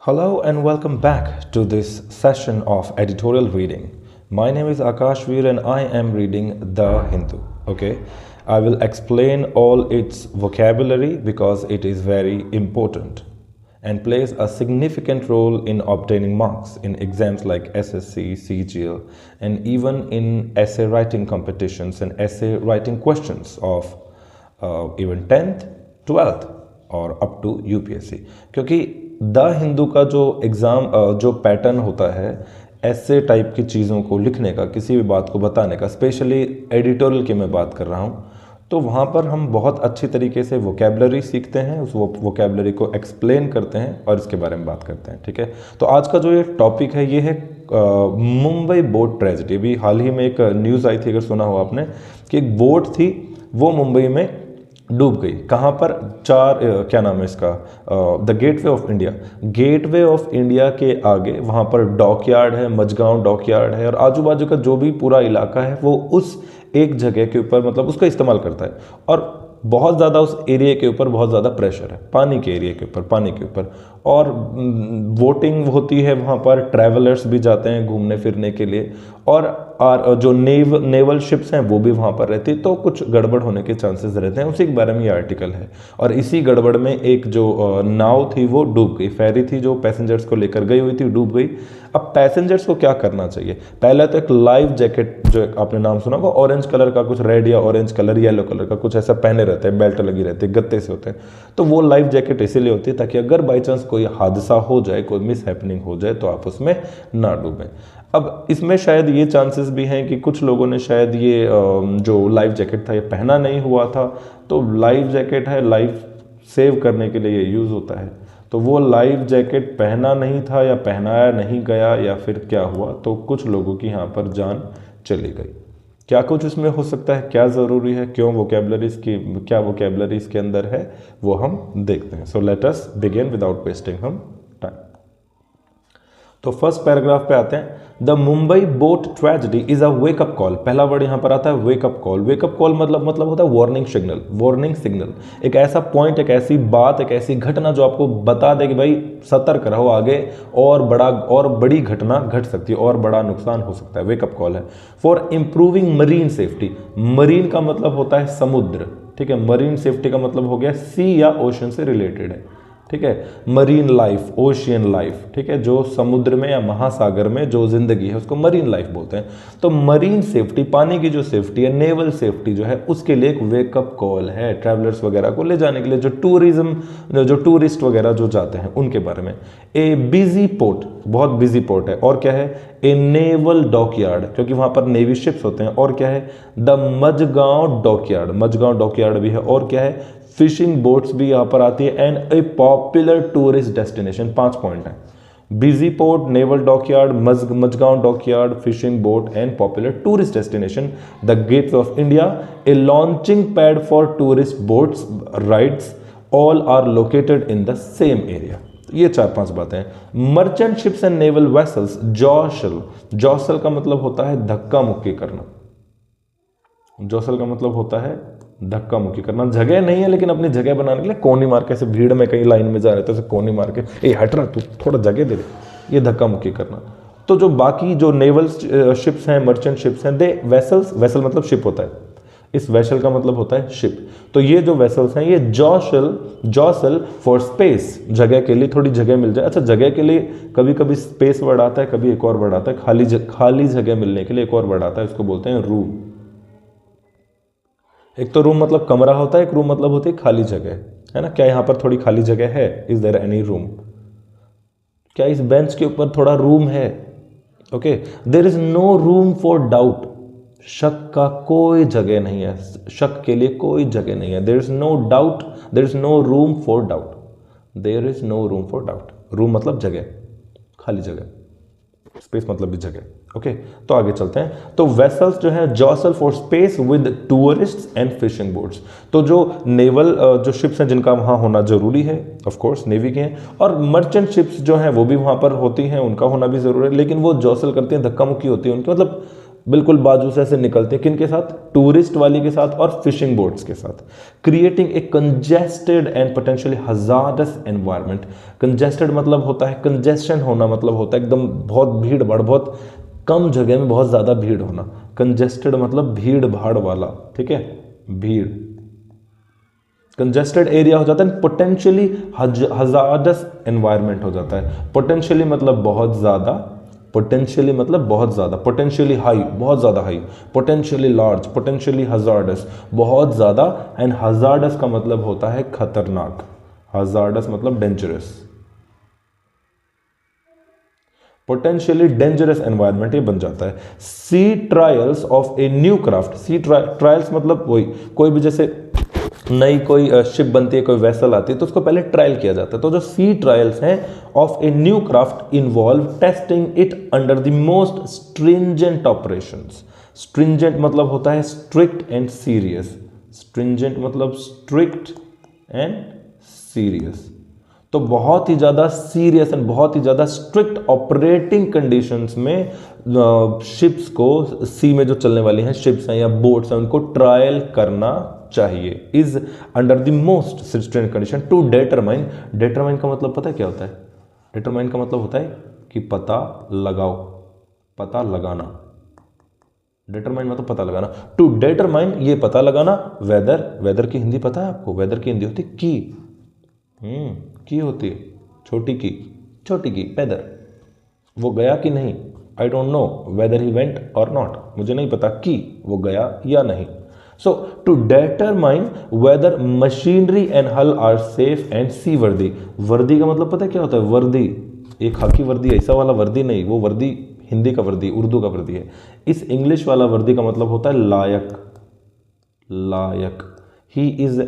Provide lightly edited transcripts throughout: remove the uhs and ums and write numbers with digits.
Hello and welcome back to this session of editorial reading. My name is Akash Veer and I am reading The Hindu. Okay, I will explain all its vocabulary because it is very important and plays a significant role in obtaining marks in exams like SSC, CGL, and even in essay writing competitions and essay writing questions of even 10th, 12th और up to UPSC. क्योंकि the Hindu का जो exam जो pattern होता है ऐसे type की चीज़ों को लिखने का, किसी भी बात को बताने का, स्पेशली एडिटोरियल की मैं बात कर रहा हूँ, तो वहाँ पर हम बहुत अच्छी तरीके से वोकेबलरी सीखते हैं, उस वोकेबलरी को एक्सप्लेन करते हैं और इसके बारे में बात करते हैं. ठीक है, तो आज का जो ये टॉपिक है ये है मुंबई बोट ट्रेजिडी. अभी हाल ही में एक न्यूज़ आई थी, अगर सुना हो आपने, कि एक बोट थी वो मुंबई में डूब गई. कहाँ पर? क्या नाम है इसका, the gateway of India. Gateway of India के आगे वहाँ पर डॉकयार्ड है, मझगांव डॉकयार्ड है, और आजू बाजू का जो भी पूरा इलाका है वो उस एक जगह के ऊपर मतलब उसका इस्तेमाल करता है. और बहुत ज़्यादा उस एरिया के ऊपर बहुत ज़्यादा प्रेशर है, पानी के एरिया के ऊपर, पानी के ऊपर. और वोटिंग होती है वहाँ पर, ट्रैवलर्स भी जाते हैं घूमने फिरने के लिए, और जो नेवल शिप्स हैं वो भी वहाँ पर रहती है. तो कुछ गड़बड़ होने के चांसेस रहते हैं, उसी के बारे में ये आर्टिकल है. और इसी गड़बड़ में एक जो नाव थी वो डूब गई, फेरी थी जो पैसेंजर्स को लेकर गई हुई थी, डूब गई. अब पैसेंजर्स को क्या करना चाहिए? पहले तो एक लाइफ जैकेट, जो आपने नाम सुना होगा, ऑरेंज कलर का कुछ, रेड या ऑरेंज कलर, येलो कलर का कुछ ऐसा पहने रहते हैं, बेल्ट लगी रहती है, गत्ते से होते हैं. तो वो लाइफ जैकेट इसीलिए होती है ताकि अगर बाई चांस कोई हादसा हो जाए, कोई मिस हैपनिंग हो जाए, तो आप उसमें ना डूबें. अब इसमें शायद ये चांसेस भी हैं कि कुछ लोगों ने शायद ये जो लाइफ जैकेट था ये पहना नहीं हुआ था. तो लाइफ जैकेट है, लाइफ सेव करने के लिए ये यूज़ होता है. तो वो लाइफ जैकेट पहना नहीं था या पहनाया नहीं गया या फिर क्या हुआ, तो कुछ लोगों की यहाँ पर जान चली गई. क्या कुछ इसमें हो सकता है, क्या ज़रूरी है, क्यों वोकेबलरीज की, क्या वोकेबलरी इसके अंदर है, वो हम देखते हैं. So let us begin without wasting हम टाइम. तो फर्स्ट पैराग्राफ पे आते हैं. The Mumbai boat tragedy is a wake up call. पहला वर्ड यहाँ पर आता है वेकअप कॉल. वेकअप कॉल मतलब होता है वार्निंग सिग्नल. वार्निंग सिग्नल एक ऐसा पॉइंट, एक ऐसी बात, एक ऐसी घटना जो आपको बता दे कि भाई सतर्क रहो, आगे और बड़ी घटना घट सकती है, और बड़ा नुकसान हो सकता है. वेकअप कॉल है. For improving marine safety. Marine का मतलब होता है समुद्र. ठीक है, मरीन सेफ्टी का मतलब हो गया सी या ओशन से रिलेटेड है. ठीक है, मरीन लाइफ, ओशियन लाइफ. ठीक है, जो समुद्र में या महासागर में जो जिंदगी है उसको मरीन लाइफ बोलते हैं. तो मरीन सेफ्टी, पानी की जो सेफ्टी है, नेवल सेफ्टी जो है, उसके लिए एक वेकअप कॉल है. ट्रैवलर्स वगैरह को ले जाने के लिए, जो टूरिस्ट वगैरह जो जाते हैं उनके बारे में. ए बिजी पोर्ट, बहुत बिजी पोर्ट है. और क्या है? ए नेवल डॉकयार्ड, क्योंकि वहां पर नेवी शिप्स होते हैं. और क्या है? The Mazagon dockyard. Majhgaon dockyard भी है. और क्या है? फिशिंग बोट्स भी यहां पर आती है. And a popular tourist destination. 5 point है. Busy port, naval dockyard, Majhgaon dockyard, fishing boat and popular tourist destination. The gateway of India, a launching pad for tourist boats rides, all are located in the same area. ये 4-5 बातें हैं. Merchant ships and naval vessels jostle. Jostle का मतलब होता है धक्का मुक्की करना. जॉसल का मतलब होता है धक्का मुक्की करना. जगह नहीं है लेकिन अपनी जगह बनाने के लिए कोनी मार के, ऐसे भीड़ में कहीं लाइन में जा रहे थे तो कोनी मार के, ए हट रहा तू, थोड़ा जगह दे दे, ये धक्का मुक्की करना. तो जो बाकी जो नेवल शिप्स हैं, मर्चेंट शिप्स हैं, दे वेसल्स, वेसल मतलब शिप होता है, इस वेसल का मतलब होता है शिप. तो ये जो वेसल्स हैं ये जॉसल फॉर स्पेस, जगह के लिए, थोड़ी जगह मिल जाए. अच्छा, जगह के लिए कभी कभी स्पेस वर्ड आता है, कभी एक और वर्ड आता है खाली जगह मिलने के लिए, एक और वर्ड आता है, उसको बोलते हैं रूम. एक तो रूम मतलब कमरा होता है, एक रूम मतलब होती है खाली जगह, है ना. क्या यहाँ पर थोड़ी खाली जगह है? Is there any room? क्या इस बेंच के ऊपर थोड़ा रूम है? Okay. There is no room for doubt. शक का कोई जगह नहीं है, शक के लिए कोई जगह नहीं है. There is no doubt, there is no room for doubt. There is no room for doubt. Room मतलब जगह, खाली जगह. स्पेस मतलब भी जगह. ओके, तो आगे चलते हैं. तो वेसल्स जो है jostle for space with tourists and fishing boats. तो जो नेवल जो शिप्स हैं जिनका वहां होना जरूरी है, ऑफ कोर्स नेवी के हैं, और मर्चेंट शिप्स जो हैं वो भी वहां पर होती हैं, उनका होना भी जरूरी है, लेकिन वो जॉसल करती हैं, धक्का मुक्की होती है उनकी, मतलब बिल्कुल बाजू से ऐसे निकलते हैं, किन के साथ, टूरिस्ट वाली के साथ और फिशिंग बोट्स के साथ, creating a congested and potentially hazardous environment. Congested मतलब होता है, कंजेशन होना मतलब होता है एकदम बहुत भीड़ भाड़, बहुत कम जगह में बहुत ज्यादा भीड़ होना। कंजेस्टेड मतलब भीड़ भाड़ वाला, ठीक है, भीड़। कंजेस्टेड एरिया हो जाता है, पोटेंशियली हजार्डस एनवायरनमेंट हो जाता है। पोटेंशियली मतलब बहुत ज्यादा, पोटेंशियली मतलब बहुत ज्यादा, पोटेंशियली हाई बहुत ज्यादा high, potentially large, potentially hazardous बहुत ज्यादा, एंड हजार्डस का मतलब होता है खतरनाक। हजार्डस मतलब डेंजरस, पोटेंशियली डेंजरस एनवायरनमेंट ये बन जाता है। Sea trials of a new craft, sea trials मतलब वही, कोई भी जैसे नई कोई शिप बनती है, कोई वेसल आती है, तो उसको पहले ट्रायल किया जाता है। तो जो सी ट्रायल्स हैं of a new craft involve testing it under the most stringent operations. Stringent मतलब होता है स्ट्रिक्ट एंड सीरियस, स्ट्रिंजेंट मतलब स्ट्रिक्ट एंड सीरियस। तो बहुत ही ज़्यादा सीरियस एंड बहुत ही ज़्यादा स्ट्रिक्ट ऑपरेटिंग कंडीशंस में शिप्स को, सी में जो चलने वाली हैं शिप्स हैं या बोट्स हैं, उनको ट्रायल करना चाहिए। Is under the most strict condition to determine. Determine का मतलब पता है क्या होता है? डिटरमाइन का मतलब होता है कि पता लगाओ, पता लगाना। डिटरमाइन मतलब पता लगाना। टू डिटरमाइन ये पता लगाना, वेदर, वेदर की हिंदी पता है आपको? वेदर की हिंदी होती की होती है, छोटी की, छोटी की, वेदर। वो गया कि नहीं, I don't know whether he went or not, मुझे नहीं पता कि वो गया या नहीं। So to determine whether machinery and hull are safe and seaworthy. Worthy का मतलब पता है क्या होता है? वर्दी, एक खाकी वर्दी, ऐसा वाला वर्दी नहीं, वो वर्दी हिंदी का वर्दी, उर्दू का वर्दी है। इस इंग्लिश वाला वर्दी का मतलब होता है लायक, लायक। He is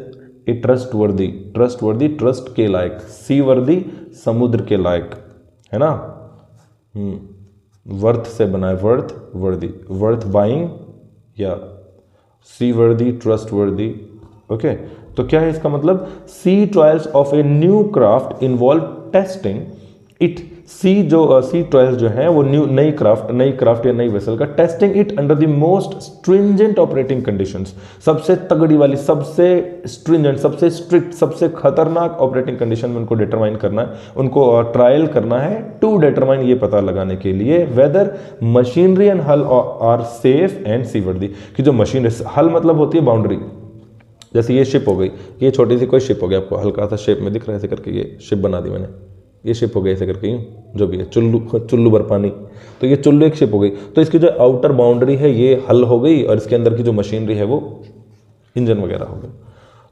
a trustworthy, trustworthy trust के लायक। सी वर्दी समुद्र के लायक, है ना। वर्थ से बना है, वर्थ, वर्दी, वर्थ बाइंग या सी वर्दी, ट्रस्ट वर्दी। ओके, तो क्या है इसका मतलब? Sea trials of a new craft involve testing it. Sea trials जो है वो नई क्राफ्ट या नई वेसल का testing it under the most stringent operating conditions. सबसे तगड़ी वाली, सबसे स्ट्रिंजेंट, सबसे स्ट्रिक्ट, सबसे खतरनाक ऑपरेटिंग कंडीशन में उनको डिटरमाइन करना है, उनको ट्रायल करना है। टू डिटरमाइन ये पता लगाने के लिए weather machinery and hull are safe and seaworthy. कि जो मशीनरी, हल मतलब होती है बाउंड्री। जैसे ये शिप हो गई, ये छोटी सी कोई शिप हो गया, आपको हल्का सा शेप में दिख रहा है ऐसे करके, ये शिप बना दी मैंने, ये शिप हो गई ऐसे करके, जो भी है, चुल्लू भर पानी, तो ये चुल्लू एक शिप हो गई। तो इसकी जो आउटर बाउंड्री है ये हल हो गई, और इसके अंदर की जो मशीनरी है वो इंजन वगैरह हो गया।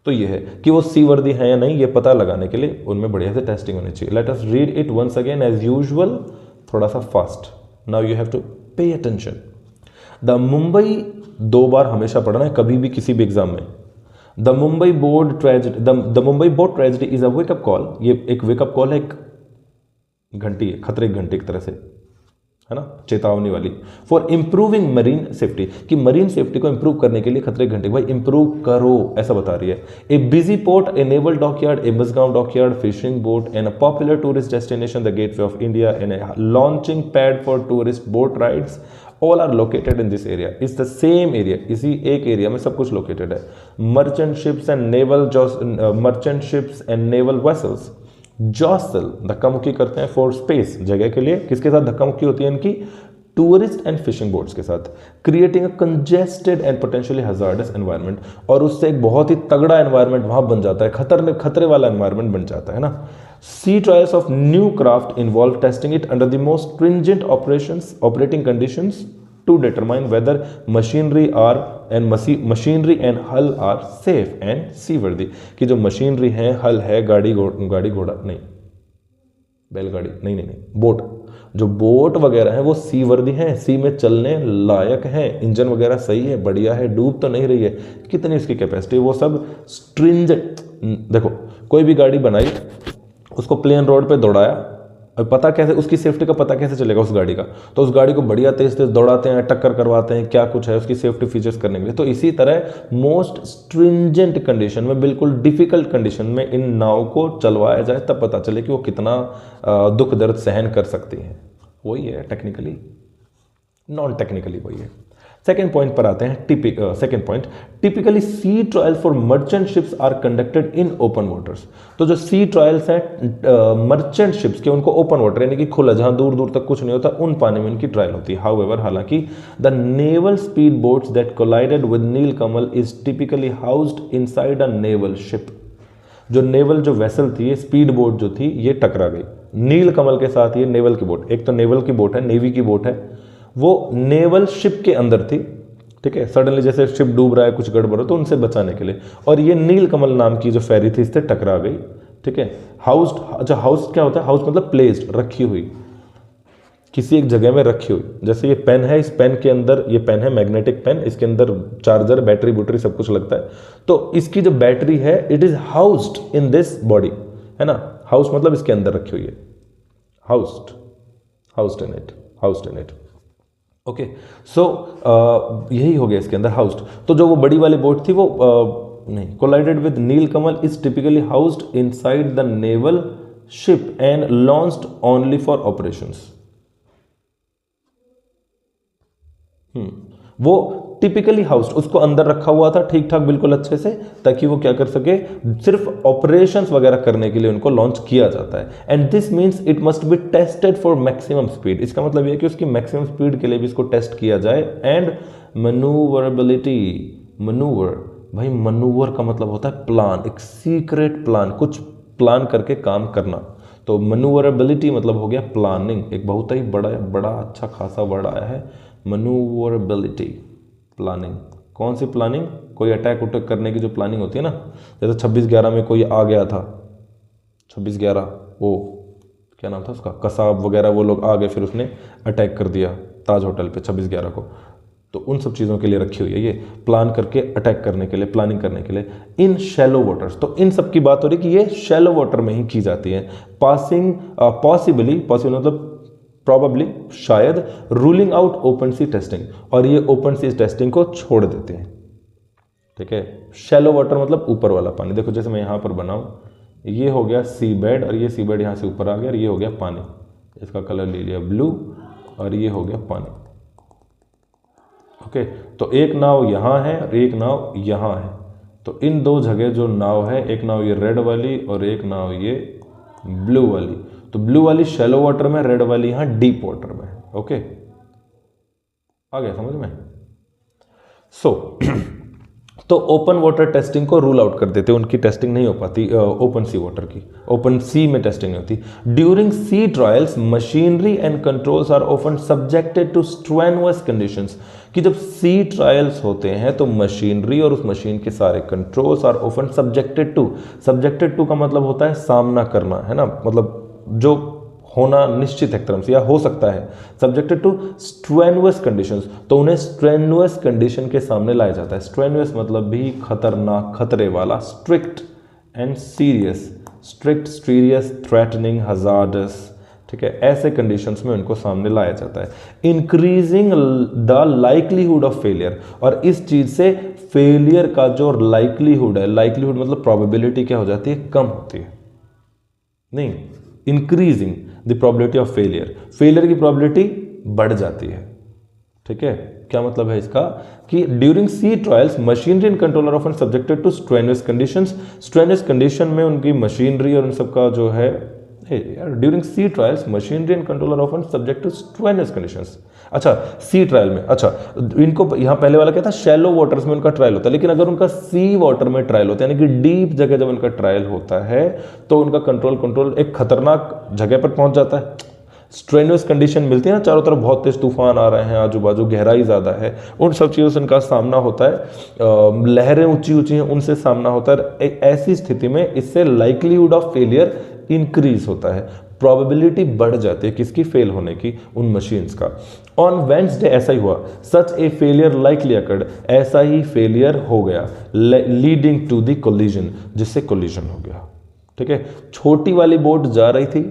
तो ये है कि वो सीवर्दी है या नहीं, ये पता लगाने के लिए उनमें बढ़िया से टेस्टिंग होनी चाहिए। Let us read it once again as usual, थोड़ा सा fast. Now you have to pay attention. The Mumbai, 2 बार हमेशा पढ़ना है कभी भी किसी भी एग्जाम में। The Mumbai boat tragedy is a wake up call. ये एक वेकअप कॉल है, एक घंटी है, खतरे की घंटी एक तरह से, है ना, चेतावनी वाली। फॉर इंप्रूविंग मरीन सेफ्टी, कि मरीन सेफ्टी को इंप्रूव करने के लिए खतरे की घंटी, भाई इंप्रूव करो ऐसा बता रही है। A busy port, a naval dockyard, a Mazgaon dockyard, fishing boat and a popular tourist destination the gateway of India and a launching pad for tourist boat rides, all are located in this area. Is the same area, इसी एक area में सब कुछ located है। Merchant ships and naval vessels jostle, धक्का मुक्की करते हैं फॉर स्पेस, जगह के लिए। किसके साथ धक्का मुक्की होती है इनकी? टूरिस्ट एंड फिशिंग बोट्स के साथ। Creating a congested and potentially hazardous environment, और उससे एक बहुत ही तगड़ा एनवायरनमेंट वहां बन जाता है, खतरे वाला एनवायरनमेंट बन जाता है ना। Sea trials of new craft involve testing it under the most stringent operating conditions to determine whether machinery and hull are safe and seaworthy. कि जो मशीनरी है, हल है, गाड़ी घोड़ा नहीं, बैलगाड़ी नहीं, बोट, जो बोट वगैरह है वो सीवर्दी हैं, सी में चलने लायक हैं, इंजन वगैरह सही है, बढ़िया है, डूब तो नहीं रही है, कितनी इसकी कैपेसिटी, वो सब स्ट्रिंजेंट। देखो, कोई भी गाड़ी बनाई, उसको प्लेन रोड पे दौड़ाया, अब पता कैसे, उसकी सेफ्टी का पता कैसे चलेगा उस गाड़ी का? तो उस गाड़ी को बढ़िया तेज दौड़ाते हैं, टक्कर करवाते हैं, क्या कुछ है उसकी सेफ्टी फीचर्स करने के लिए। तो इसी तरह मोस्ट स्ट्रिंजेंट कंडीशन में, बिल्कुल डिफिकल्ट कंडीशन में इन नाव को चलवाया जाए, तब पता चले कि वो कितना दुख दर्द सहन कर सकती हैं। वही है टेक्निकली, नॉन टेक्निकली वही है। सेकेंड पॉइंट पर आते हैं। Second point, typically sea trials for merchant ships are conducted in open waters. तो जो सी ट्रायल्स हैं मर्चेंट शिप्स के, उनको ओपन वाटर यानी कि खुला, जहां दूर दूर तक कुछ नहीं होता, उन पानी में उनकी ट्रायल होती है। हाउएवर, हालांकि the naval speed boats that collided with Neelkamal is typically housed inside a naval ship. जो नेवल जो वेसल थी, ये स्पीड बोट जो थी, ये टकरा गई नीलकमल के साथ। ये नेवल की बोट, एक तो नेवल की बोट है, नेवी की बोट है, वो नेवल शिप के अंदर थी, ठीक है। सडनली जैसे शिप डूब रहा है, कुछ गड़बड़ हो, तो उनसे बचाने के लिए, और ये नीलकमल नाम की जो फेरी थी, इससे टकरा गई, ठीक है। हाउस्ड, अच्छा हाउस क्या होता है? हाउस मतलब प्लेस्ड, रखी हुई, किसी एक जगह में रखी हुई। जैसे ये पेन है, इस पेन के अंदर, ये पेन है मैग्नेटिक पेन, इसके अंदर चार्जर, बैटरी बुटरी सब कुछ लगता है, तो इसकी जो बैटरी है, it is housed in this body, है ना। हाउस मतलब इसके अंदर रखी हुई है, housed, housed in it, housed in it, okay. So यही हो गया इसके अंदर, हाउस्ड। तो जो वो बड़ी वाली बोट थी, वो नहीं, collided with Neelkamal is typically housed inside the naval ship and launched only for operations. वो टिपिकली हाउस्ड, उसको अंदर रखा हुआ था ठीक ठाक बिल्कुल अच्छे से, ताकि वो क्या कर सके, सिर्फ ऑपरेशंस वगैरह करने के लिए उनको लॉन्च किया जाता है। And this means it must be tested for maximum speed. इसका मतलब ये है कि उसकी मैक्सिमम स्पीड के लिए भी इसको टेस्ट किया जाए। एंड मैनूवरेबिलिटी, मैनूवर, भाई मैनूवर का मतलब होता है प्लान, एक सीक्रेट प्लान, कुछ प्लान करके काम करना। तो मैनूवरेबिलिटी मतलब हो गया प्लानिंग, एक बहुत ही बड़ा अच्छा खासा वर्ड आया है, मैनूवरेबिलिटी, प्लानिंग। कौन सी प्लानिंग? कोई अटैक उटैक करने की जो प्लानिंग होती है ना, जैसे 26/11 में कोई आ गया था, 26/11, वो क्या नाम था उसका, कसाब वगैरह, वो लोग आ गए, फिर उसने अटैक कर दिया ताज होटल पे 26/11 को। तो उन सब चीज़ों के लिए रखी हुई है ये, प्लान करके अटैक करने के लिए, प्लानिंग करने के लिए, इन शैलो वाटर्स। तो इन सब की बात हो रही कि ये शैलो वाटर में ही की जाती है। पासिंग, पॉसिबल मतलब प्रॉबली, शायद, ruling out open sea testing, और ये ओपन सी टेस्टिंग को छोड़ देते हैं, ठीक है। शैलो वाटर मतलब ऊपर वाला पानी। देखो जैसे मैं यहां पर बनाऊं, ये हो गया सी बेड, और ये सी बेड यहां से ऊपर आ गया, और ये हो गया पानी, इसका कलर ले लिया ब्लू, और ये हो गया पानी, ओके। तो एक नाव यहां है और एक नाव यहां है, तो इन दो जगह जो नाव है, एक नाव ये रेड वाली और एक नाव ये ब्लू वाली, तो ब्लू वाली शैलो वाटर में, रेड वाली यहां डीप वाटर में, ओके। आ गया समझ में? सो तो ओपन वाटर टेस्टिंग को रूल आउट कर देते, उनकी टेस्टिंग नहीं हो पाती ओपन सी वाटर की, ओपन सी में टेस्टिंग नहीं होती। During sea trials machinery and controls are often subjected to strenuous conditions. कि जब सी ट्रायल्स होते हैं तो मशीनरी और उस मशीन के सारे controls are often subjected to का मतलब होता है सामना करना, है ना, मतलब जो होना निश्चित है एक तरह से, या हो सकता है, सब्जेक्टेड टू स्ट्रेनुअस कंडीशंस, तो उन्हें स्ट्रेनुअस कंडीशन के सामने लाया जाता है। स्ट्रेनुअस मतलब भी खतरनाक, खतरे वाला, strict and serious, strict, serious, threatening, hazardous, ठीक है, ऐसे कंडीशंस में उनको सामने लाया जाता है। Increasing the likelihood of failure, और इस चीज से फेलियर का जो लाइकलीहुड है, लाइकलीहुड मतलब प्रोबेबिलिटी क्या हो जाती है, कम होती है, नहीं, increasing the probability of failure, failure की प्रोबेबिलिटी बढ़ जाती है, ठीक है। क्या मतलब है इसका कि during sea trials machinery and controller often subjected to strenuous conditions, strenuous condition में उनकी मशीनरी और उन सबका जो है, during sea trials machinery and controller often subject to strenuous conditions. अच्छा, सी ट्रायल में, अच्छा इनको यहाँ पहले वाला क्या था, शैलो वाटर्स में उनका ट्रायल होता है, लेकिन अगर उनका सी वाटर में ट्रायल होता है, यानी कि डीप जगह जब उनका ट्रायल होता है, तो उनका कंट्रोल एक खतरनाक जगह पर पहुंच जाता है। स्ट्रेनुअस कंडीशन मिलती है ना, चारों तरफ बहुत तेज तूफान आ रहे हैं, आजू बाजू गहराई ज़्यादा है, उन सब चीज़ों से उनका सामना होता है, लहरें ऊंची ऊंची हैं, उनसे सामना होता है। ऐसी स्थिति में इससे लाइकलीहुड ऑफ फेलियर इंक्रीज होता है, प्रोबेबिलिटी बढ़ जाती है किसकी, फेल होने की, उन मशीन्स का। ऑन वेंसडे ऐसा ही हुआ, सच ए फेलियर लाइकली अकर्ड, ऐसा ही फेलियर हो गया, लीडिंग टू द कोलिजन, जिससे कोलिजन हो गया, ठीक है। छोटी वाली बोट जा रही थी,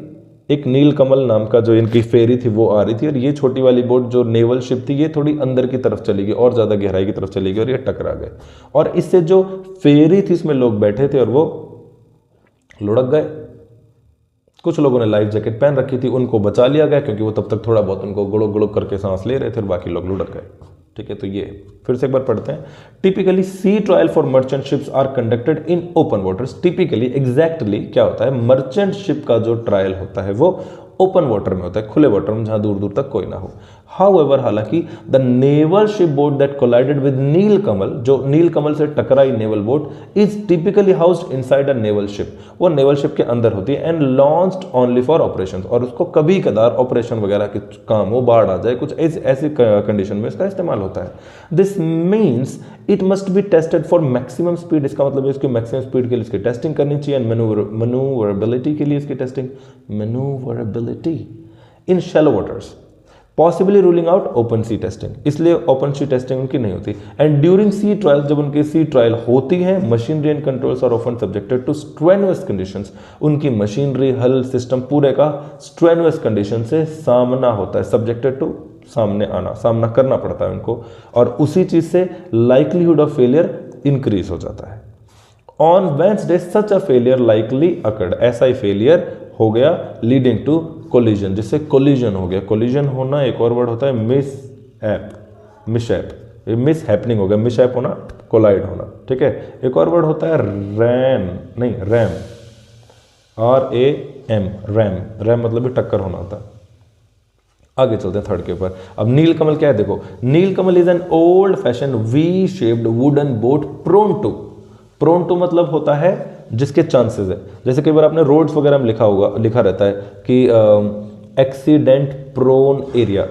एक नीलकमल नाम का जो इनकी फेरी थी वो आ रही थी, और ये छोटी वाली बोट जो नेवल शिप थी, ये थोड़ी अंदर की तरफ चली गई, और ज़्यादा गहराई की तरफ चली गई, और ये टकरा गए, और इससे जो फेरी थी इसमें लोग बैठे थे और वो लुढ़क गए। कुछ लोगों ने लाइफ जैकेट पहन रखी थी, उनको बचा लिया गया, क्योंकि वो तब तक थोड़ा बहुत उनको गुड़ुक गुड़ुक करके सांस ले रहे थे, और बाकी लोग लुढ़क गए, ठीक है, तो ये फिर से एक बार पढ़ते हैं। Typically sea trial for merchant ships are conducted in open waters. Typically exactly क्या होता है, मर्चेंट शिप का जो ट्रायल होता है वो ओपन वाटर में होता है, खुले वाटर में जहां दूर दूर तक कोई ना हो। हाउएवर, हालांकि the naval ship boat that collided with Neelkamal, जो नीलकमल से टकराई naval boat, is typically housed inside a naval ship, वो नेवल शिप के अंदर होती है, and launched only for operation, और उसको कभी कदार ऑपरेशन वगैरह के काम हो, बाढ़ आ जाए, कुछ ऐसी कंडीशन में इसका इस्तेमाल होता है। This means it must be tested for maximum speed, इसका मतलब है इसकी मैक्सिमम स्पीड के लिए इसकी टेस्टिंग करनी चाहिए, एंड मैन्यूवरेबिलिटी के लिए इसकी testing, manoeuvrability in shallow waters, possibly ruling out open sea testing, इसलिए ओपन सी टेस्टिंग उनकी नहीं होती। एंड ड्यूरिंग सी ट्रायल, जब उनकी सी ट्रायल होती है, machinery and controls are often subjected to strenuous conditions, उनकी मशीनरी, हल, सिस्टम पूरे का स्ट्रेनुअस कंडीशन से सामना होता है, सब्जेक्टेड टू सामना करना पड़ता है उनको, और उसी चीज से लाइकलीहुड ऑफ फेलियर इंक्रीज हो जाता है। On Wednesday such a failure likely occurred, ऐसा ही फेलियर हो गया, लीडिंग टू कोलिजन, जिससे कोलिजन हो गया। कोलिजन होना एक और वर्ड होता है मिसहैप, मिस हैपनिंग हो गया, मिसहैप होना, कोलाइड होना, ठीक है। एक और वर्ड होता है रैम, रैम मतलब भी टक्कर होना होता है। आगे चलते हैं थर्ड के ऊपर। अब नीलकमल क्या है, देखो, Neelkamal is an old fashion V shaped wooden boat prone to मतलब होता है जिसके चांसेस है, जैसे कई बार आपने रोड्स वगैरह में लिखा रहता है कि एक्सीडेंट प्रोन एरिया,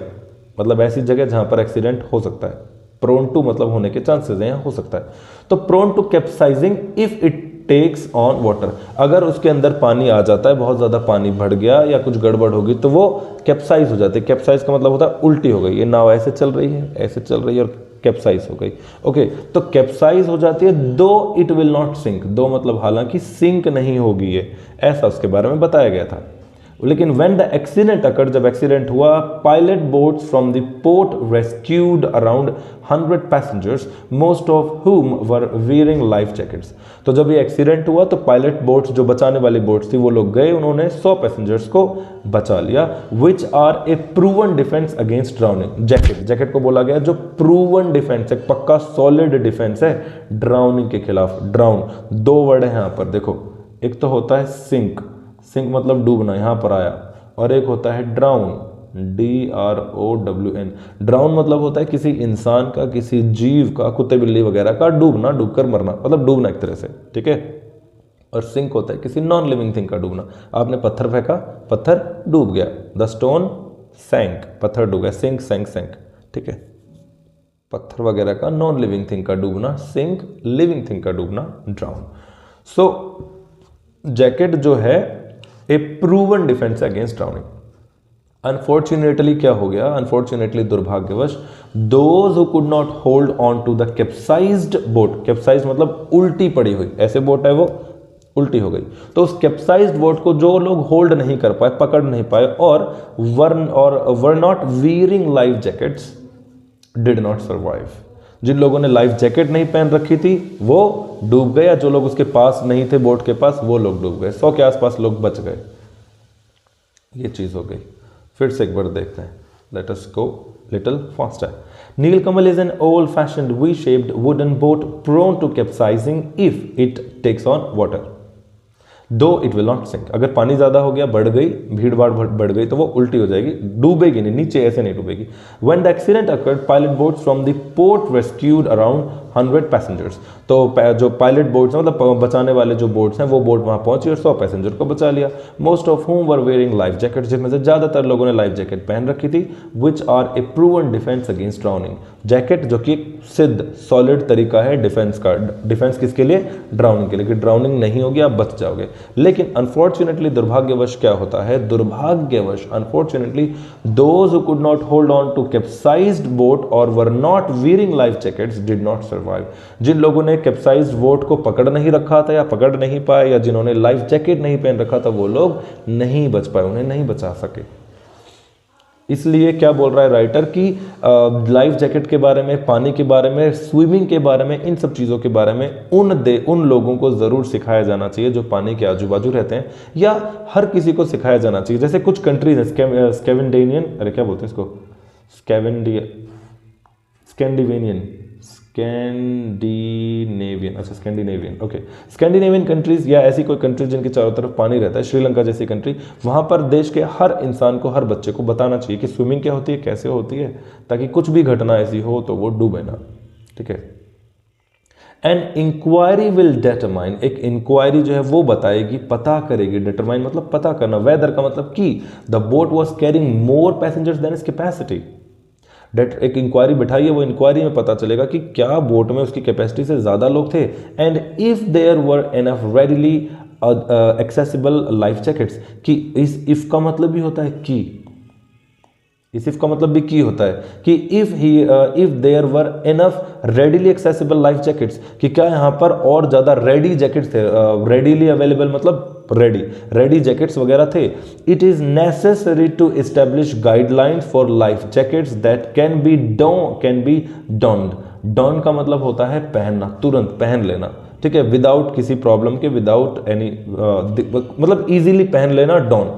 मतलब ऐसी जगह जहां पर एक्सीडेंट हो सकता है। प्रोन टू मतलब होने के चांसेस हैं, हो सकता है। तो prone to capsizing if it takes on water, अगर उसके अंदर पानी आ जाता है, बहुत ज्यादा पानी बढ़ गया या कुछ गड़बड़ होगी तो वो कैप्साइज हो जाती है। कैप्साइज का मतलब होता है उल्टी हो गई, ये नाव ऐसे चल रही है और कैप्साइज हो गई। ओके, तो कैप्साइज हो जाती है, दो इट विल नॉट सिंक, दो मतलब हालांकि सिंक नहीं होगी ये, ऐसा उसके बारे में बताया गया था। लेकिन व्हेन द एक्सीडेंट अकर्ड, जब एक्सीडेंट हुआ, pilot boats from the port rescued around 100 passengers, most of हुम वर वेयरिंग लाइफ जैकेट्स। तो जब ये एक्सीडेंट हुआ तो पायलट बोट्स, जो बचाने वाली बोट्स थी, वो लोग गए, उन्होंने 100 पैसेंजर्स को बचा लिया। Which are a proven defence against drowning, jacket को बोला गया जो प्रूवन डिफेंस है, पक्का सॉलिड डिफेंस है ड्राउनिंग के खिलाफ। ड्राउन, दो वर्ड है यहां पर, देखो, एक तो होता है सिंक मतलब डूबना, यहां पर आया, और एक होता है ड्राउन, DROWN। ड्राउन मतलब होता है किसी इंसान का, किसी जीव का, कुत्ते बिल्ली वगैरह का डूबना, डूबकर मरना, मतलब डूबना एक तरह से, ठीक है। और सिंक होता है किसी नॉन लिविंग थिंग का डूबना। आपने पत्थर फेंका, पत्थर डूब गया, द स्टोन सैंक, पत्थर डूब गया, सिंक सैंक, ठीक है। पत्थर वगैरह का नॉन लिविंग थिंग का डूबना सिंक, लिविंग थिंग का डूबना ड्राउन। सो जैकेट जो है a proven defence against drowning. Unfortunately क्या हो गया, अनफॉर्चुनेटली दुर्भाग्यवश, those who could not hold on to the capsized boat, capsize मतलब उल्टी पड़ी हुई, ऐसे बोट है वो उल्टी हो गई, तो उस कैप्साइज्ड बोट को जो लोग होल्ड नहीं कर पाए, पकड़ नहीं पाए, और were not wearing life jackets did not survive. जिन लोगों ने लाइफ जैकेट नहीं पहन रखी थी वो डूब गए, या जो लोग उसके पास नहीं थे बोट के पास, वो लोग डूब गए। 100 के आसपास लोग बच गए, ये चीज हो गई। फिर से एक बार देखते हैं, let us go little faster. Neelkamal is an old fashioned V shaped wooden boat prone to capsizing if it takes on water, though it will not sink. अगर पानी ज्यादा हो गया, बढ़ गई, भीड़ भाड़ बढ़ गई, तो वो उल्टी हो जाएगी, डूबेगी नहीं, नीचे ऐसे नहीं डूबेगी। When the accident occurred, pilot boats from the port rescued around 100 passengers. तो जो पायलट बोट्स हैं, मतलब बचाने वाले जो बोट्स हैं, वो बोट वहां पहुंची और 100 पैसेंजर को बचा लिया। मोस्ट ऑफ हुम वर वेयरिंग लाइफ जैकेट, जिनमें से ज्यादातर लोगों ने लाइफ जैकेट पहन रखी थी। Which are a proven defence against drowning, jacket जो कि सिद्ध सॉलिड तरीका है डिफेंस का। डिफेंस किसके लिए, ड्राउनिंग के लिए, कि ड्राउनिंग नहीं होगी, आप बच जाओगे। लेकिन अनफॉर्चुनेटली दुर्भाग्यवश क्या होता है, दुर्भाग्यवश unfortunately those who could not hold on to capsized boat और were not wearing life jackets did not survive. जिन लोगों ने कैप्साइज्ड बोट को पकड़ नहीं रखा था या पकड़ नहीं पाए, या जिन्होंने लाइफ जैकेट नहीं पहन रखा था, वो लोग नहीं बच पाए, उन्हें नहीं बचा सके। इसलिए क्या बोल रहा है राइटर कि लाइफ जैकेट के बारे में, पानी के बारे में, स्विमिंग के बारे में, इन सब चीज़ों के बारे में उन लोगों को ज़रूर सिखाया जाना चाहिए जो पानी के आजू बाजू रहते हैं, या हर किसी को सिखाया जाना चाहिए। जैसे कुछ कंट्रीज हैं, स्कैवेंडेनियन, अरे क्या बोलते हैं इसको, स्कैंडिनेवियन, स्कैंडिनेवियन, अच्छा स्कैंडिनेवियन, ओके। स्कैंडिनेवियन कंट्रीज या ऐसी कोई कंट्रीज जिनकी चारों तरफ पानी रहता है, श्रीलंका जैसी कंट्री, वहाँ पर देश के हर इंसान को, हर बच्चे को बताना चाहिए कि स्विमिंग क्या होती है, कैसे होती है, ताकि कुछ भी घटना ऐसी हो तो वो डूबे ना, ठीक है। एन इंक्वायरी विल डिटरमाइन, एक इंक्वायरी जो है वो बताएगी, पता करेगी, डिटरमाइन मतलब पता करना, वेदर का मतलब कि the boat was carrying more passengers than its capacity. डेट एक इंक्वायरी बिठाइए, वो इंक्वायरी में पता चलेगा कि क्या बोट में उसकी कैपेसिटी से ज़्यादा लोग थे, and if there were enough readily accessible life jackets, कि इस इफ का मतलब भी होता है कि, इस इफ का मतलब भी की होता है कि if there were enough readily accessible life jackets, कि क्या यहाँ पर और ज़्यादा रेडी जैकेट्स थे, रेडीली अवेलेबल मतलब रेडी जैकेट्स वगैरह थे। It is necessary to establish guidelines for life jackets that can be donned. Don का मतलब होता है पहनना, तुरंत पहन लेना, ठीक है, विदाउट किसी प्रॉब्लम के, विदाउट एनी मतलब इजीली पहन लेना, डॉन,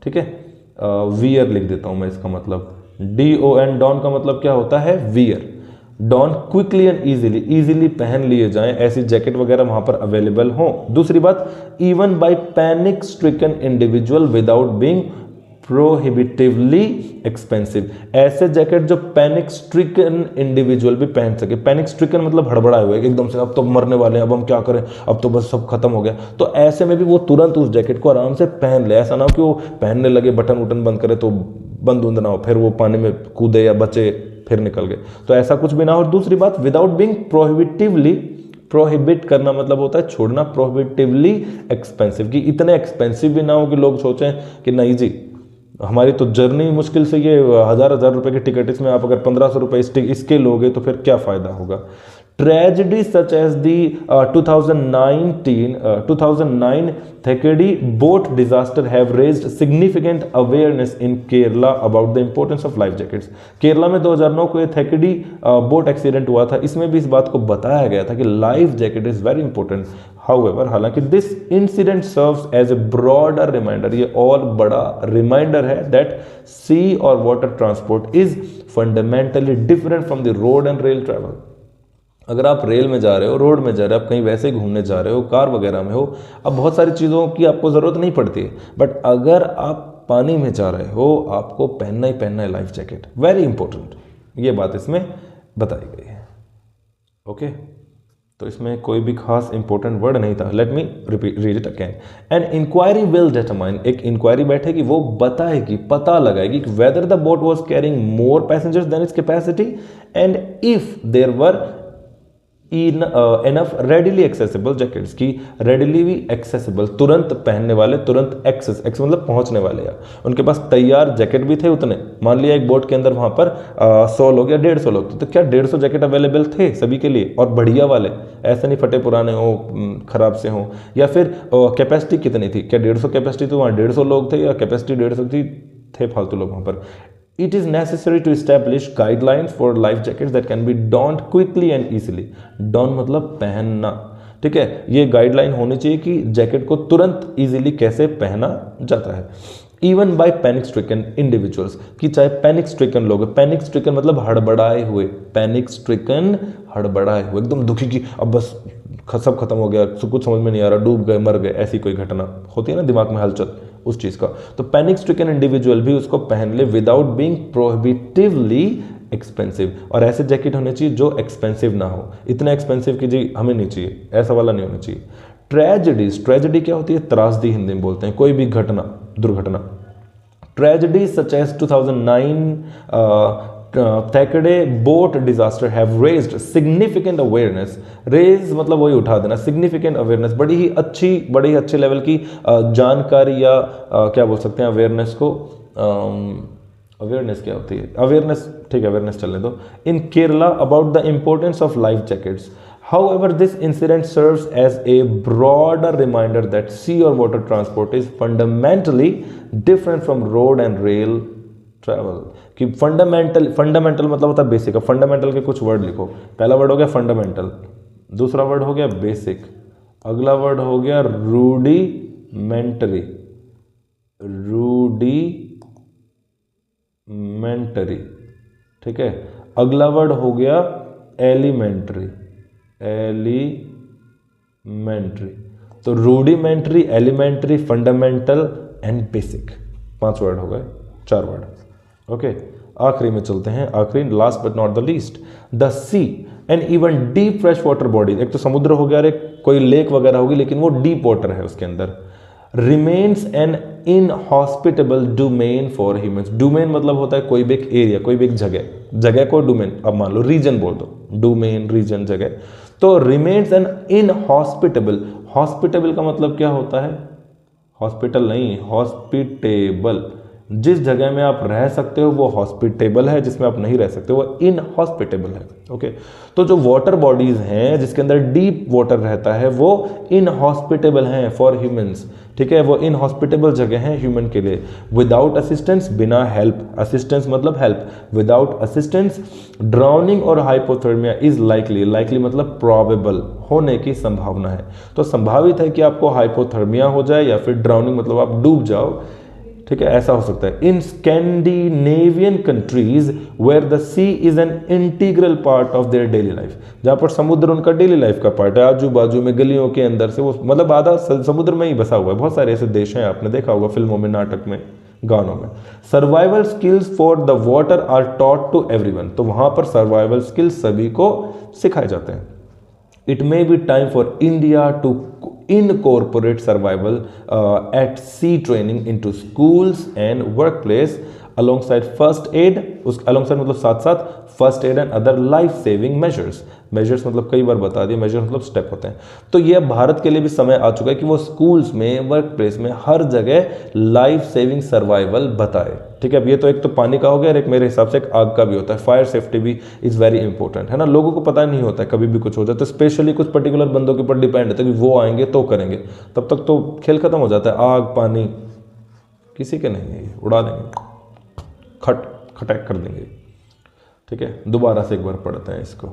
ठीक है। वियर लिख देता हूं मैं इसका मतलब, DON, डॉन का मतलब क्या होता है, wear. Don quickly and easily पहन लिए जाएं, ऐसी जैकेट वगैरह वहां पर अवेलेबल हो। दूसरी बात, even by panic stricken individual without being prohibitively expensive, ऐसे जैकेट जो पैनिक स्ट्रिकन इंडिविजुअल भी पहन सके। पैनिक स्ट्रिकन मतलब हड़बड़ाए हुए, एकदम से अब तो मरने वाले हैं, अब हम क्या करें, अब तो बस सब खत्म हो गया, तो ऐसे में भी वो तुरंत उस जैकेट को आराम से पहन ले। ऐसा ना हो कि वो पहनने लगे, बटन उटन बंद करे तो बंद उंद ना हो, फिर वो पानी में कूदे या बचे फिर निकल गए, तो ऐसा कुछ भी ना हो। दूसरी बात, विदाउट बीइंग प्रोहिबिटिवली, प्रोहिबिट करना मतलब होता है छोड़ना, प्रोहिबिटिवली एक्सपेंसिव, कि इतने एक्सपेंसिव भी ना हो कि लोग सोचें कि नहीं जी हमारी तो जर्नी मुश्किल से ये हज़ार रुपए की टिकट, इसमें आप अगर 1500 रुपए इसके लोगे तो फिर क्या फ़ायदा होगा। Tragedy such as the 2009 Thekedi boat disaster have raised significant awareness in Kerala about the importance of life jackets. Kerala में 2009 को ये थेकेडी बोट एक्सीडेंट हुआ था, इसमें भी इस बात को बताया गया था कि life jacket is very important. However, हालांकि this incident serves as a broader reminder, ये और बड़ा रिमाइंडर है दैट सी और water transport is fundamentally different from the road and rail travel. अगर आप रेल में जा रहे हो, रोड में जा रहे हो, आप कहीं वैसे ही घूमने जा रहे हो, कार वगैरह में हो, अब बहुत सारी चीज़ों की आपको ज़रूरत नहीं पड़ती है, बट अगर आप पानी में जा रहे हो आपको पहनना ही पहनना है लाइफ जैकेट, वेरी इंपॉर्टेंट, ये बात इसमें बताई गई है। ओके, तो इसमें कोई भी खास इंपॉर्टेंट वर्ड नहीं था। Let me read it again. An inquiry will determine, एक इंक्वायरी बैठेगी, वो बताएगी, पता लगाएगी कि whether the boat was carrying more passengers than its capacity and if there were enough readily accessible jackets, की रेडिली भी एक्सेसिबल, तुरंत पहनने वाले, तुरंत एक्सेस मतलब पहुंचने वाले, यार उनके पास तैयार जैकेट भी थे उतने। मान लिया एक बोट के अंदर वहां पर 100 लोग या 150 लोग थे, तो क्या 150 जैकेट अवेलेबल थे सभी के लिए, और बढ़िया वाले, ऐसे नहीं फटे पुराने हो, खराब से हो। या फिर कैपेसिटी कितनी थी, क्या 150 कैपेसिटी, तो वहाँ 150 लोग थे या कैपेसिटी 150 थी, थे फालतू लोग वहाँ पर। It is necessary to establish guidelines for life jackets that can be donned quickly and easily. Don मतलब पहनना, ठीक है, ये गाइडलाइन होनी चाहिए कि जैकेट को तुरंत इजीली कैसे पहना जाता है। Even by panic stricken individuals, कि चाहे पैनिक स्ट्रिकन लोग, पैनिक स्ट्रिकन मतलब हड़बड़ाए हुए, पैनिक स्ट्रिकन हड़बड़ाए हुए, एकदम दुखी की अब बस सब खत्म हो गया, कुछ समझ में नहीं आ रहा, डूब गए, मर गए, ऐसी कोई घटना होती है ना दिमाग में हलचल उस चीज़ का, तो पैनिक स्ट्रिकन इंडिविजुअल भी उसको पहन ले विदाउट बीइंग प्रोहिबिटिवली एक्सपेंसिव। और ऐसे जैकेट होने चाहिए जो एक्सपेंसिव ना हो, इतना एक्सपेंसिव कि जी हमें नहीं चाहिए, ऐसा वाला नहीं होना चाहिए। ट्रेजेडीज, ट्रेजेडी क्या होती है, त्रासदी हिंदी में बोलते हैं, कोई भी घटना, दुर्घटना। Tragedy such as 2009 Thekede boat disaster have raised significant awareness. Raise मतलब वही उठा देना, significant awareness, बड़ी ही अच्छे लेवल की जानकारी या क्या बोल सकते हैं अवेयरनेस को, अवेयरनेस क्या होती है, अवेयरनेस, ठीक है अवेयरनेस चलने दो, in Kerala about the importance of life jackets. However, this incident serves as a broader reminder that sea or water transport is fundamentally different from road and rail travel. कि fundamental मतलब होता है basic, fundamental के कुछ word लिखो। पहला word हो गया फंडामेंटल, दूसरा वर्ड हो गया बेसिक, अगला वर्ड हो गया रूडिमेंटरी, रूडिमेंटरी, ठीक है, अगला वर्ड हो गया एलिमेंट्री, एलिमेंट्री। तो rudimentary, elementary, fundamental and basic, 5 word हो गए, 4 वर्ड। ओके, आखिरी में चलते हैं, आखिरी, last but not the least, the sea and even deep fresh water bodies. एक तो समुद्र हो गया, एक कोई लेक वगैरह होगी, लेकिन वो डीप वाटर है उसके अंदर। Remains an inhospitable domain for humans. Domain मतलब होता है कोई भी एक एरिया, कोई भी एक जगह, जगह को डोमेन, अब मान लो रीजन बोल दो, डोमेन रीजन जगह। तो रिमेन्स एन इनहॉस्पिटेबल, हॉस्पिटेबल का मतलब क्या होता है? हॉस्पिटल नहीं, हॉस्पिटेबल। जिस जगह में आप रह सकते हो वो हॉस्पिटेबल है, जिसमें आप नहीं रह सकते वो इनहॉस्पिटेबल है। ओके, तो जो वाटर बॉडीज हैं जिसके अंदर डीप वाटर रहता है वो इनहॉस्पिटेबल हैं फॉर ह्यूमंस। ठीक है, वो इनहॉस्पिटेबल जगह हैं ह्यूमन के लिए। विदाउट असिस्टेंस, बिना हेल्प, असिस्टेंस मतलब हेल्प, विदाउट असिस्टेंस ड्राउनिंग और हाइपोथर्मिया इज लाइकली, लाइकली मतलब प्रोबेबल, होने की संभावना है। तो संभावित है कि आपको हाइपोथर्मिया हो जाए या फिर ड्राउनिंग मतलब आप डूब जाओ। ठीक है, ऐसा हो सकता है। In Scandinavian countries where the sea is an integral part of their daily life, जहां पर समुद्र उनका डेली लाइफ का पार्ट है, आजू बाजू में गलियों के अंदर से वो मतलब आधा समुद्र में ही बसा हुआ है। बहुत सारे ऐसे देश हैं, आपने देखा होगा फिल्मों में, नाटक में, गानों में। Survival skills for the water are taught to everyone, तो वहां पर सर्वाइवल स्किल्स सभी को सिखाए जाते हैं। It may be time for India to incorporate survival at sea training into schools and workplace alongside first aid, उस alongside मतलब साथ साथ first aid and other life saving measures। Measures मतलब कई बार बता दिए, मेजर मतलब स्टेप होते हैं। तो ये भारत के लिए भी समय आ चुका है कि वो स्कूल्स में, वर्क प्लेस में, हर जगह लाइफ सेविंग सर्वाइवल बताए। ठीक है, अब ये तो एक तो पानी का हो गया और एक मेरे हिसाब से एक आग का भी होता है। फायर सेफ्टी भी इज़ वेरी इंपॉर्टेंट, है ना। लोगों को पता नहीं होता है, कभी भी कुछ हो जाता है, स्पेशली कुछ पर्टिकुलर बंदों के ऊपर डिपेंड होता है कि वो आएंगे तो करेंगे, तब तक तो खेल खत्म हो जाता है। आग पानी किसी के नहीं है, उड़ा देंगे, खटैक कर देंगे। ठीक है, दोबारा से एक बार पढ़ते हैं इसको।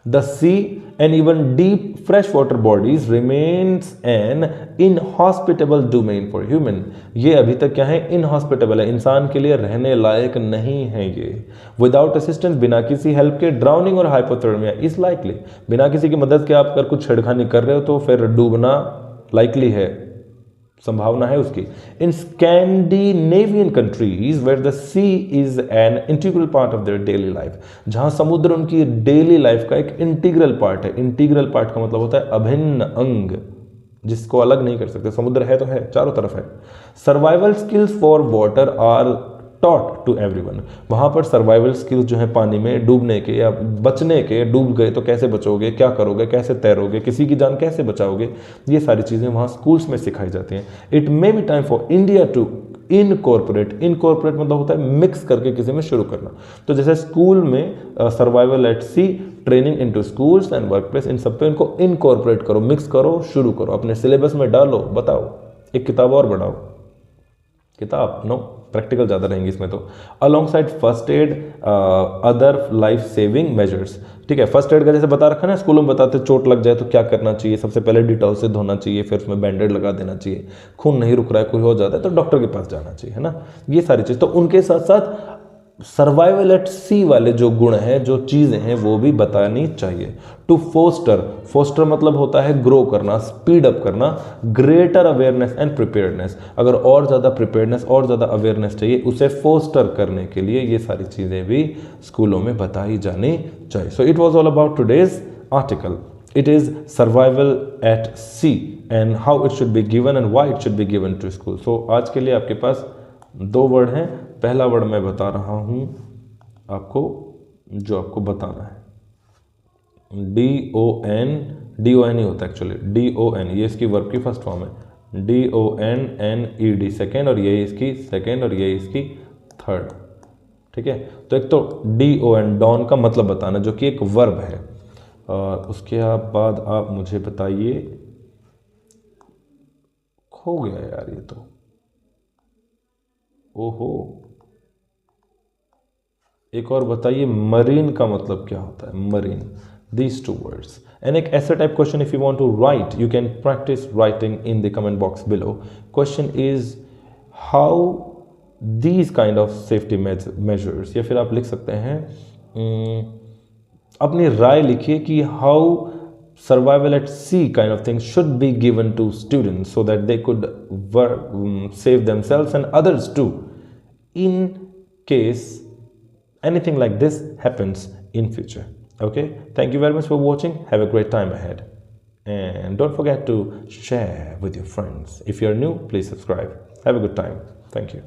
The sea and even deep freshwater bodies remains an inhospitable domain for human। ये अभी तक क्या है? inhospitable है, इंसान के लिए रहने लायक नहीं है ये। Without assistance, बिना किसी हेल्प के, drowning और hypothermia is likely, बिना किसी की मदद के आप अगर कुछ छेड़खानी कर रहे हो तो फिर डूबना likely है, संभावना है उसकी। In Scandinavian countries where the sea is an integral part of their daily life, जहां समुद्र उनकी डेली लाइफ का एक इंटीग्रल पार्ट है। इंटीग्रल पार्ट का मतलब होता है अभिन्न अंग, जिसको अलग नहीं कर सकते। समुद्र है तो है, चारों तरफ है। Survival skills for water are taught to everyone, वहाँ पर सर्वाइवल स्किल्स जो है पानी में डूबने के या बचने के, डूब गए तो कैसे बचोगे, क्या करोगे, कैसे तैरोगे, किसी की जान कैसे बचाओगे, ये सारी चीज़ें वहाँ स्कूल्स में सिखाई जाती हैं। It may be time for India to incorporate, incorporate मतलब होता है मिक्स करके किसी में शुरू करना। तो जैसे स्कूल में survival at sea, training into schools and workplace, इन सब पे इनको इनकॉर्पोरेट करो, मिक्स करो, शुरू करो, अपने सिलेबस में डालो, बताओ, एक किताब और बढ़ाओ, किताब नो, प्रैक्टिकल ज़्यादा रहेंगे इसमें। तो along side first aid, other life saving measures. ठीक है, फर्स्ट एड का जैसे बता रखा ना, स्कूलों में बताते चोट लग जाए तो क्या करना चाहिए, सबसे पहले डिटॉल से धोना चाहिए, फिर उसमें बैंडेड लगा देना चाहिए, खून नहीं रुक रहा है, कोई हो जाता है तो डॉक्टर के पास जाना चाहिए, है ना, ये सारी चीज़। तो उनके साथ साथ सर्वाइवल एट सी वाले जो गुण हैं, जो चीज़ें हैं, वो भी बतानी चाहिए। टू फोस्टर, फोस्टर मतलब होता है ग्रो करना, स्पीड अप करना, ग्रेटर अवेयरनेस एंड प्रिपेयर्डनेस, अगर और ज़्यादा प्रिपेयर्डनेस और ज़्यादा अवेयरनेस चाहिए, उसे फोस्टर करने के लिए ये सारी चीज़ें भी स्कूलों में बताई जानी चाहिए। So it was all about today's article. It is survival at sea and how it should be given and why it should be given to school. So आज के लिए आपके पास 2 वर्ड हैं। पहला वर्ड मैं बता रहा हूँ आपको, जो आपको बताना है, DON, DON ही होता है एक्चुअली, DON, ये इसकी वर्ब की फर्स्ट फॉर्म है, DONNED सेकेंड, और ये इसकी सेकेंड और ये इसकी थर्ड। ठीक है, तो एक तो DON, डॉन का मतलब बताना, जो कि एक वर्ब है, और उसके बाद आप मुझे बताइए, खो गया यार ये तो, ओहो, एक और बताइए, मरीन का मतलब क्या होता है, मरीन, these 2 words। and एक ऐसा type question, if you want to write, you can practice writing in the comment box below। question is how these kind of safety measures, या फिर आप लिख सकते हैं अपनी राय लिखिए कि how survival at sea kind of things should be given to students so that they could save themselves and others too in case anything like this happens in future. Okay, thank you very much for watching. Have a great time ahead, and don't forget to share with your friends. If you're new, please subscribe. Have a good time. Thank you.